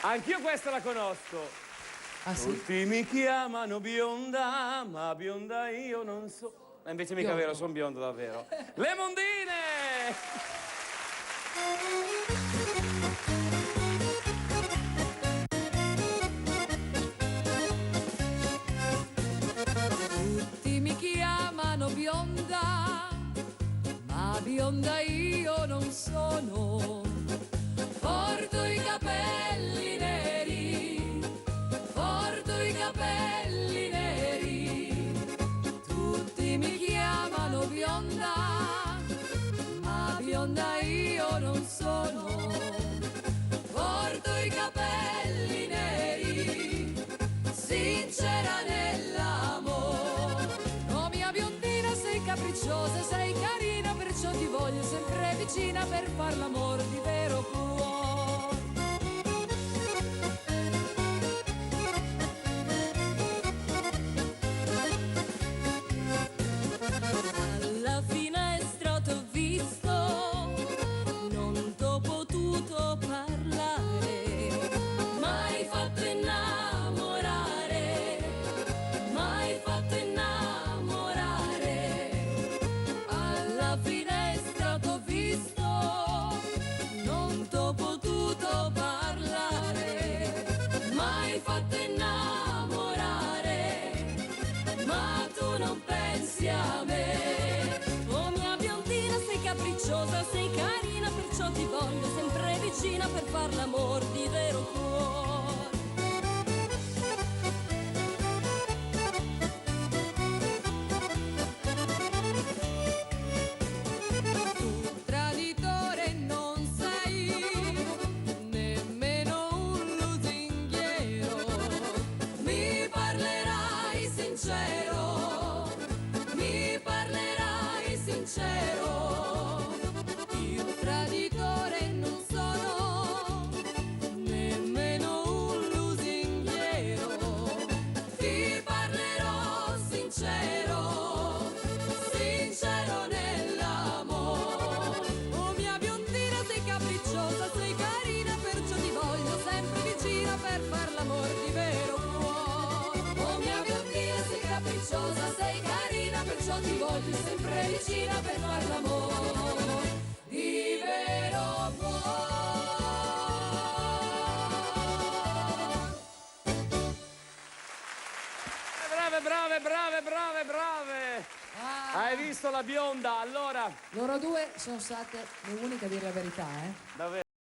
Anch'io questa la conosco. Ah, sì? Tutti mi chiamano bionda, ma bionda io non so. E invece mica vero, sono biondo davvero. Le mondine! Tutti mi chiamano bionda, ma bionda io non sono. Porto i capelli neri, porto i capelli neri. Tutti mi chiamano bionda, ma bionda io non sono. Porto i capelli neri, sincera nell'amore. Oh mia biondina, sei capricciosa, sei carina, perciò ti voglio sempre vicina per far l'amor di vero cuore. Alla finestra t'ho visto, non t'ho potuto parlare, m'hai fatto innamorare, m'hai fatto innamorare. Alla finestra t'ho visto, non t'ho potuto parlare, m'hai fatto innamorare, ma tu non pensi a me. Oh mia biondina, sei capricciosa, sei carina, perciò ti voglio sempre vicina per far l'amor di vero cuore. Tu traditore non sei, nemmeno un lusinghiero. Mi parlerai sincero, mi parlerai sincero. Io traditore non sono, nemmeno un lusinghiero. Ti parlerò sincero, sincero nell'amore. Oh mia biondina, sei capricciosa, sei carina, perciò ti voglio sempre vicina per far l'amor di vero cuore. Oh mia biondina, sei capricciosa, sei carina, perciò ti voglio sempre vicina per far l'amor di vero cuore. Brave, brave, brave, brave, brave! Hai visto la bionda? Allora, Loro due sono state le uniche a dire la verità, davvero.